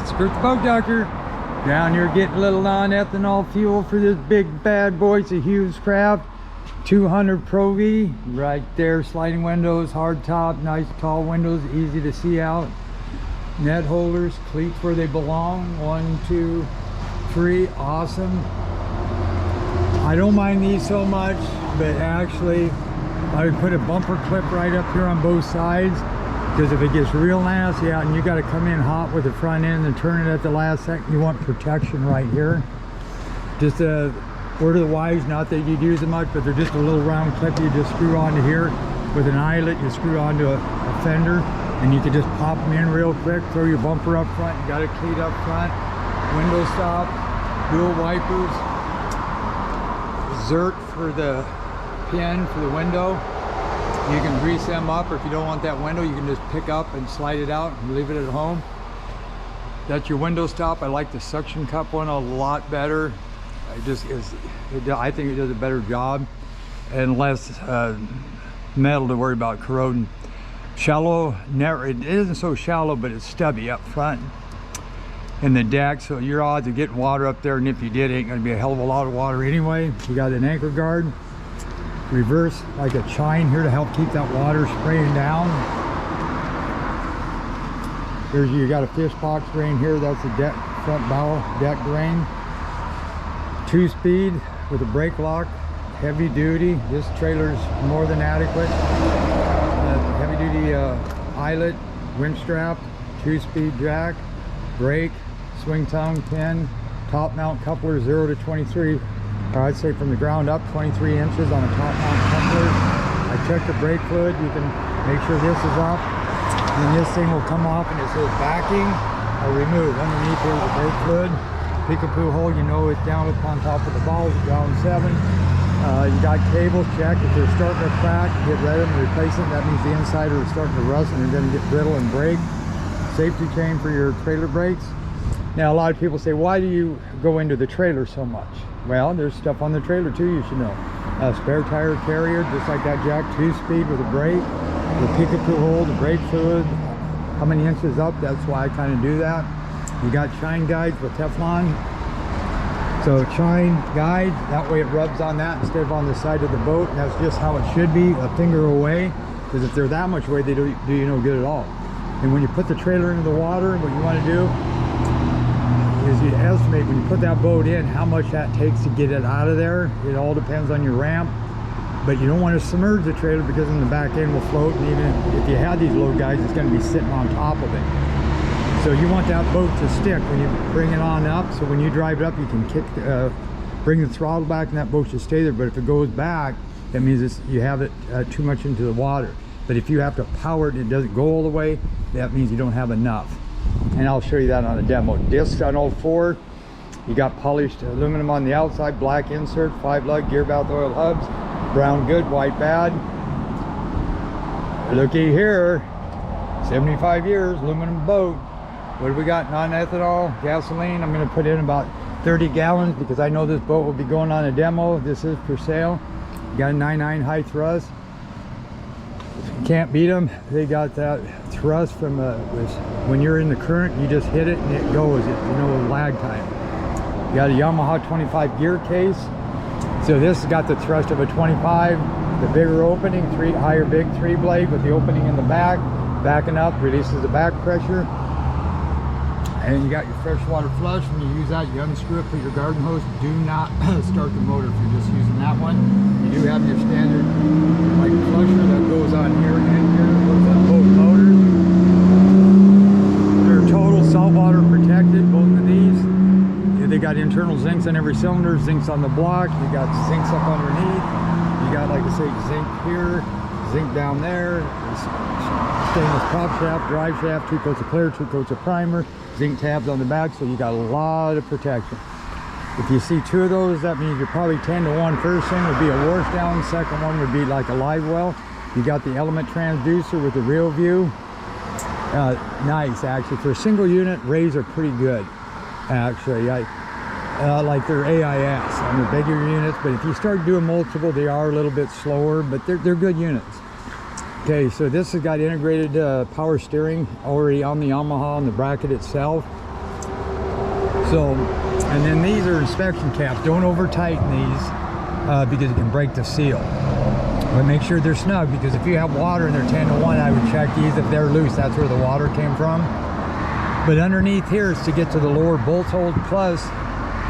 Skirt the boat ducker. Down here getting a little non-ethanol fuel for this big bad boy. It's a huge craft. 200 Pro V. Right there, sliding windows, hard top, nice tall windows, easy to see out. Net holders, cleats where they belong. 1, 2, 3, awesome. I don't mind these so much, but actually I would put a bumper clip right up here on both sides, because if it gets real nasty out and you got to come in hot with the front end and turn it at the last second, you want protection right here. Just a word of the wise, not that you'd use it much, but they're just a little round clip you just screw onto here with an eyelet. You screw onto a fender and you can just pop them in real quick. Throw your bumper up front, you got a cleat up front, window stop, dual wipers, zert for the pin for the window. You can grease them up, or if you don't want that window, you can just pick up and slide it out and leave it at home. That's your window stop. I like the suction cup one a lot better. I think it does a better job and less metal to worry about corroding. Shallow, it isn't so shallow, but it's stubby up front in the deck, so your odds of getting water up there, and if you did, ain't gonna be a hell of a lot of water anyway. You got an anchor guard, reverse like a chine here to help keep that water spraying down. Here's, you got a fish box drain here, that's the deck, front bow deck drain. 2-speed with a brake lock, heavy duty. This trailer's more than adequate. Heavy duty eyelet, winch strap, 2-speed jack, brake, swing tongue, pin, top mount coupler 0 to 23. Or I'd say from the ground up, 23 inches on a top mount coupler. I checked the brake fluid. You can make sure this is up. And this thing will come off and it says backing or remove. Underneath here is the brake fluid. Peekapoo hole, you know it's down up on top of the balls, ground 7. You got cables, check. If they're starting to crack, get rid of them, replace them. That means the insider is starting to rust and they're going to get brittle and break. Safety chain for your trailer brakes. Now a lot of people say, why do you go into the trailer so much? Well, there's stuff on the trailer too you should know. Spare tire carrier, just like that jack, 2-speed with a brake. The peekapoo hole, the brake fluid, how many inches up, that's why I kind of do that. You got shine guides with Teflon. So shine guide, that way it rubs on that instead of on the side of the boat. And that's just how it should be, a finger away. Because if they're that much away, they do you no good at all. And when you put the trailer into the water, what you want to do is you estimate when you put that boat in how much that takes to get it out of there. It all depends on your ramp. But you don't want to submerge the trailer because then the back end will float. And even if you had these load guides, it's going to be sitting on top of it. So you want that boat to stick when you bring it on up. So when you drive it up, you can bring the throttle back and that boat should stay there. But if it goes back, that means you have it too much into the water. But if you have to power it and it doesn't go all the way, that means you don't have enough. And I'll show you that on a demo. Discs on all 4. You got polished aluminum on the outside, black insert, 5-lug gear valve oil hubs, brown good, white bad. Looky here, 75 years, aluminum boat. What do we got? Non-ethanol, gasoline. I'm going to put in about 30 gallons because I know this boat will be going on a demo. This is for sale. You got a 9.9 high thrust. You can't beat them. They got that thrust from when you're in the current, you just hit it and it goes. Lag time. You got a Yamaha 25 gear case. So this has got the thrust of a 25, the bigger opening, higher big 3-blade with the opening in the back. Backing up, releases the back pressure. And you got your freshwater flush. When you use that, you unscrew it, put your garden hose. Do not start the motor if you're just using that one. You do have your standard like flusher that goes on here and here. It goes on both motors. They're total saltwater protected, both of these. They got internal zincs on every cylinder, zincs on the block. You got zincs up underneath. You got, like I say, zinc here, zinc down there. Stainless prop shaft, drive shaft, 2 coats of clear, 2 coats of primer. Zinc tabs on the back, so you got a lot of protection. If you see 2 of those, that means you're probably 10 to 1. First thing would be a wash down, second one would be like a live well. You got the element transducer with the real view. Nice, actually. For a single unit, rays are pretty good, actually. Like their AIS on the bigger units, but if you start doing multiple, they are a little bit slower, but they're good units. Okay, so this has got integrated power steering already on the Yamaha on the bracket itself. So, and then these are inspection caps. Don't over tighten these because it can break the seal. But make sure they're snug, because if you have water and they're 10 to 1, I would check these. If they're loose, that's where the water came from. But underneath here is to get to the lower bolt hole. Plus,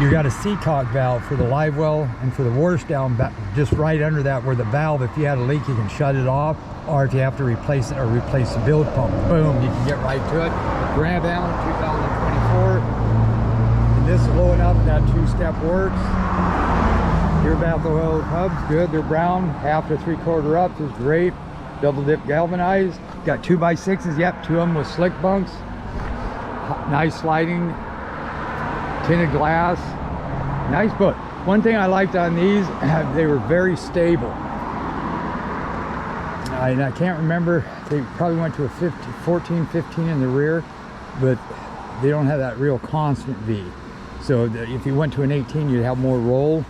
you got a seacock valve for the live well and for the wash down, just right under that where the valve, if you had a leak, you can shut it off. Or if you have to replace it or replace the bilge pump, boom, you can get right to it. Grab Allen 2024. And this is low enough that 2-step works. Your bath oil hubs, good. They're brown, 1/2 to 3/4 up, is great. Double dip galvanized. Got 2x6s, yep, 2 of them with slick bunks. Nice sliding, tinted glass, nice boat. One thing I liked on these, they were very stable. And I can't remember, they probably went to a 14, 15 in the rear, but they don't have that real constant V. So if you went to an 18, you'd have more roll.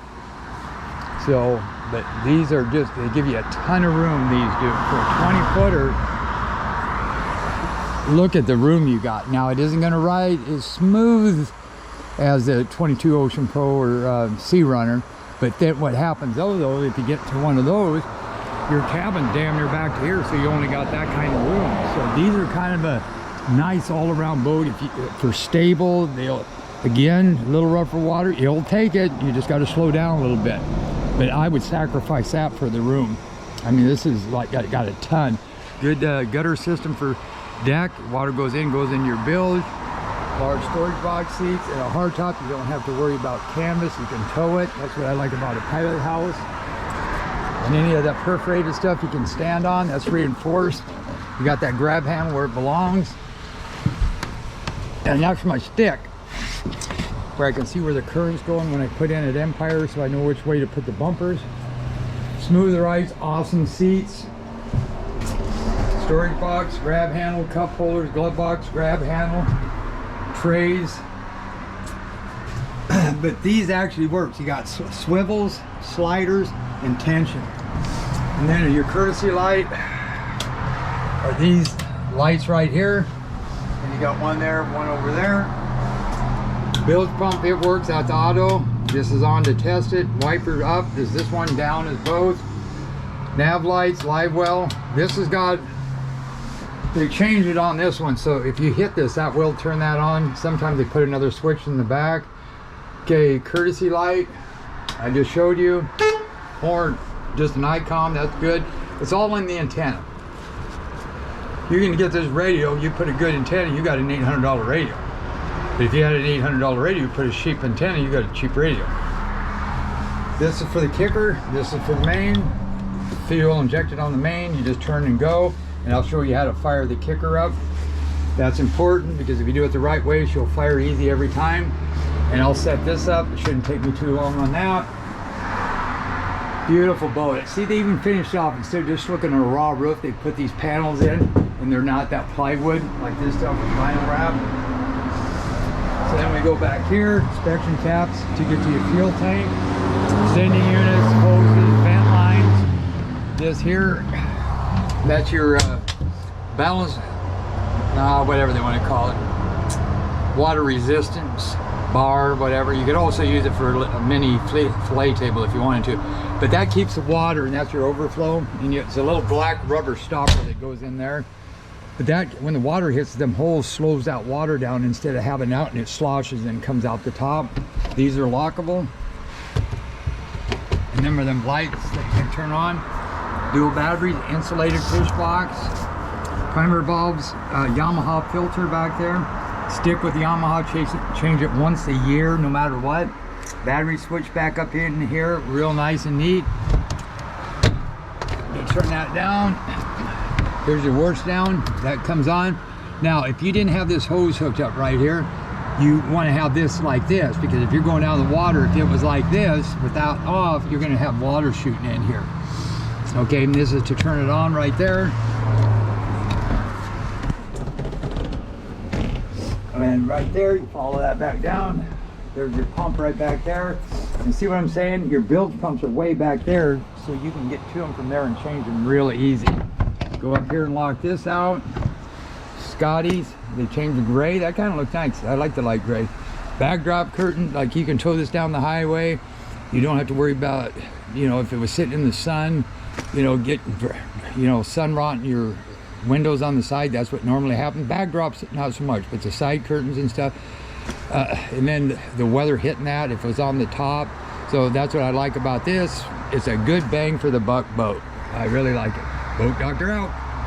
So, but these are just, they give you a ton of room, these do. For a 20-footer, look at the room you got. Now, it isn't gonna ride as smooth as the 22 Ocean Pro or Sea Runner, but then what happens though, if you get to one of those, your cabin's damn near back to here, so you only got that kind of room. So these are kind of a nice all-around boat. If you, for stable, they'll, again, a little rougher water, it'll take it. You just got to slow down a little bit. But I would sacrifice that for the room. I mean, this is like got a ton. Good gutter system for deck. Water goes in your bilge. Large storage box seats and a hardtop. You don't have to worry about canvas. You can tow it. That's what I like about a pilot house. And any of that perforated stuff you can stand on, that's reinforced. You got that grab handle where it belongs. And that's my stick, where I can see where the curve's going when I put in at Empire, so I know which way to put the bumpers. Smooth rides, awesome seats. Storage box, grab handle, cup holders, glove box, grab handle, trays. But these actually works. You got swivels, sliders, and tension. And then your courtesy light are these lights right here. And you got one there, one over there. Bilge pump, it works, that's auto. This is on to test it. Wiper up, is this one down as both. Nav lights, live well. This has got, they changed it on this one, so if you hit this, that will turn that on. Sometimes they put another switch in the back. Okay, courtesy light, I just showed you. Or just an icon, that's good. It's all in the antenna. You're gonna get this radio, you put a good antenna, you got an $800 radio. But if you had an $800 radio, you put a cheap antenna, you got a cheap radio. This is for the kicker, this is for the main. Fuel injected on the main, you just turn and go. And I'll show you how to fire the kicker up. That's important because if you do it the right way, she'll fire easy every time. And I'll set this up, it shouldn't take me too long on that. Beautiful boat. See, they even finished off, instead of just looking at a raw roof, they put these panels in, and they're not that plywood, like this stuff with vinyl wrap. So then we go back here, inspection caps to get to your fuel tank, sending units, hoses, vent lines. This here, that's your balance, whatever they want to call it, water resistance bar, whatever. You could also use it for a mini fillet table if you wanted to, but that keeps the water, and that's your overflow. And it's a little black rubber stopper that goes in there, but that, when the water hits them holes, slows that water down instead of having out and it sloshes and comes out the top. These are lockable, and then with them lights that you can turn on. Dual batteries, insulated fish box, primer bulbs, Yamaha filter back there. Stick with Yamaha, change it once a year, no matter what. Battery switch back up in here, real nice and neat. You turn that down. Here's your wash down, that comes on. Now, if you didn't have this hose hooked up right here, you want to have this like this, because if you're going down the water, if it was like this, without off, you're going to have water shooting in here. Okay, and this is to turn it on right there. And right there, you follow that back down. There's your pump right back there. And see what I'm saying? Your bilge pumps are way back there, so you can get to them from there and change them really easy. Go up here and lock this out. Scotty's, they changed the gray. That kind of looks nice. I like the light gray. Backdrop curtain, like you can tow this down the highway. You don't have to worry about, you know, if it was sitting in the sun, you know, sun rotting your windows on the side. That's what normally happens. Backdrops, not so much, but the side curtains and stuff. And then the weather hitting that, if it was on the top. So that's what I like about this. It's a good bang for the buck boat. I really like it. Boat Doctor out.